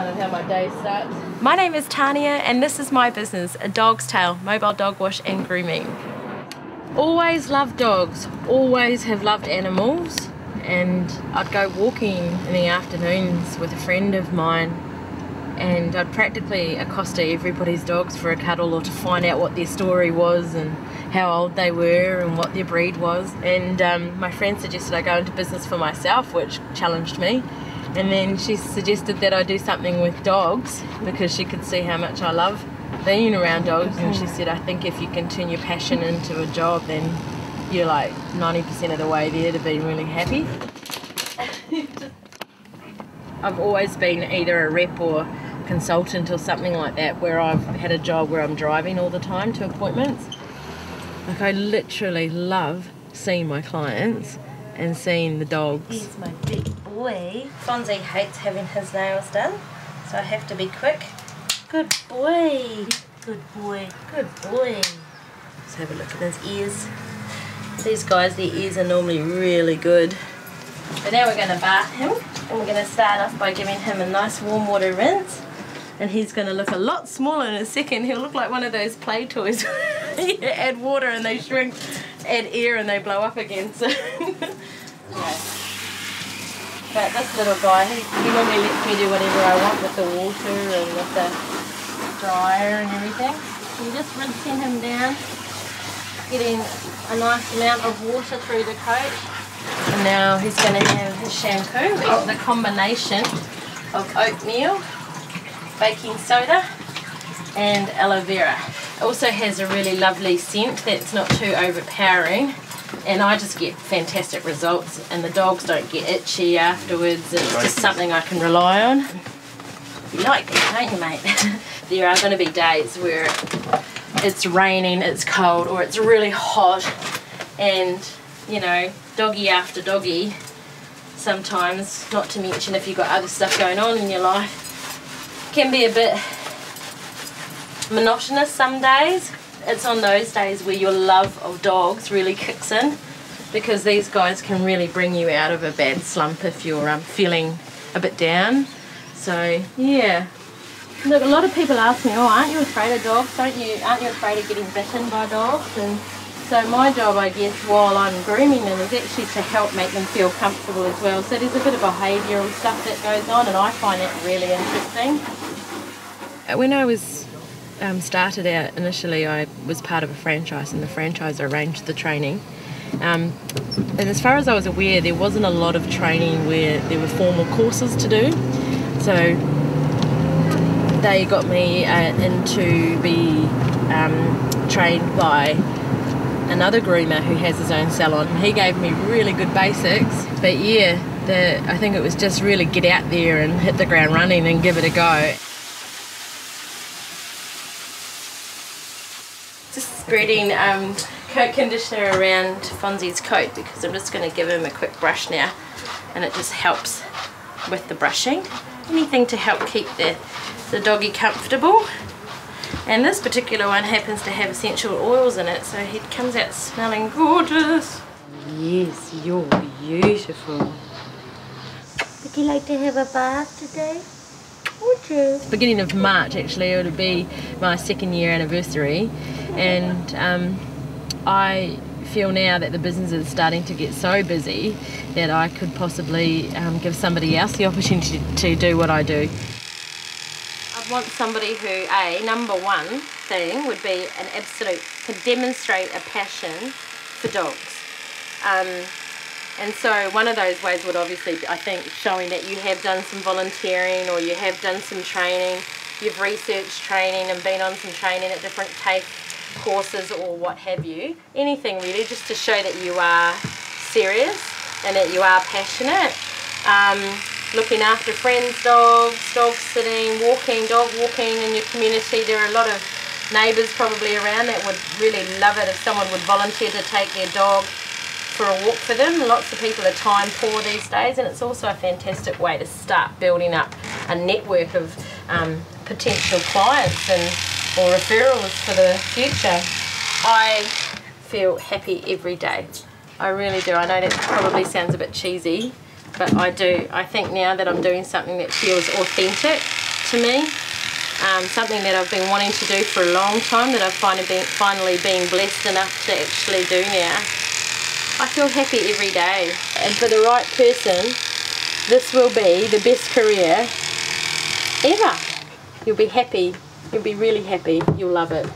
kind of how my day starts. My name is Tania and this is my business, A Dog's Tale, mobile dog wash and grooming. Always loved dogs, always have loved animals, and I'd go walking in the afternoons with a friend of mine and I'd practically accost everybody's dogs for a cuddle or to find out what their story was and how old they were and what their breed was. And my friend suggested I go into business for myself, which challenged me. And then she suggested that I do something with dogs because she could see how much I love being around dogs. And she said, I think if you can turn your passion into a job, then you're like 90% of the way there to being really happy. I've always been either a rep or consultant or something like that, where I've had a job where I'm driving all the time to appointments. Like, I literally love seeing my clients and seeing the dogs. Here's my big boy. Fonzie hates having his nails done, so I have to be quick. Good boy. Good boy. Good boy. Let's have a look at his ears. These guys, their ears are normally really good. But now we're going to bath him, and we're going to start off by giving him a nice warm water rinse. And he's going to look a lot smaller in a second. He'll look like one of those play toys. You add water and they shrink, add air and they blow up again. So. But this little guy, he normally lets me do whatever I want with the water and with the dryer and everything. So you're just rinsing him down, getting a nice amount of water through the coat. And now he's going to have his shampoo, which is a combination of oatmeal, baking soda and aloe vera. It also has a really lovely scent that's not too overpowering, and I just get fantastic results, and the dogs don't get itchy afterwards. It's just something I can rely on. You like that, don't you, mate? There are going to be days where it's raining, it's cold, or it's really hot, and you know, doggy after doggy sometimes, not to mention if you've got other stuff going on in your life, can be a bit monotonous some days. It's on those days where your love of dogs really kicks in, because these guys can really bring you out of a bad slump if you're feeling a bit down. So yeah, look, a lot of people ask me, oh, aren't you afraid of dogs? Aren't you afraid of getting bitten by dogs? And so my job, I guess, while I'm grooming them is actually to help make them feel comfortable as well. So there's a bit of behavioural stuff that goes on, and I find that really interesting. When I was started out initially, I was part of a franchise, and the franchise arranged the training. And as far as I was aware, there wasn't a lot of training where there were formal courses to do. So they got me in to be trained by another groomer who has his own salon. He gave me really good basics, but yeah, I think it was just really get out there and hit the ground running and give it a go. Just spreading coat conditioner around Fonzie's coat, because I'm just going to give him a quick brush now, and it just helps with the brushing. Anything to help keep the doggy comfortable. And this particular one happens to have essential oils in it, so he comes out smelling gorgeous. Yes, you're beautiful. Would you like to have a bath today? Would you? Beginning of March, actually, it would be my 2nd year anniversary, and I feel now that the business is starting to get so busy that I could possibly give somebody else the opportunity to do what I do. I want somebody who, number one thing would be an absolute, to demonstrate a passion for dogs. And so one of those ways would obviously be, I think, showing that you have done some volunteering, or you have done some training, you've researched training and been on some training at different TAFE courses or what have you. Anything really, just to show that you are serious and that you are passionate. Looking after friends' dogs, dog sitting, dog walking in your community. There are a lot of neighbours probably around that would really love it if someone would volunteer to take their dog for a walk for them. Lots of people are time poor these days, and it's also a fantastic way to start building up a network of potential clients or referrals for the future. I feel happy every day. I really do. I know that probably sounds a bit cheesy, but I do. I think now that I'm doing something that feels authentic to me. Something that I've been wanting to do for a long time, that I've finally been blessed enough to actually do now. I feel happy every day, and for the right person this will be the best career ever. You'll be happy, you'll be really happy, you'll love it.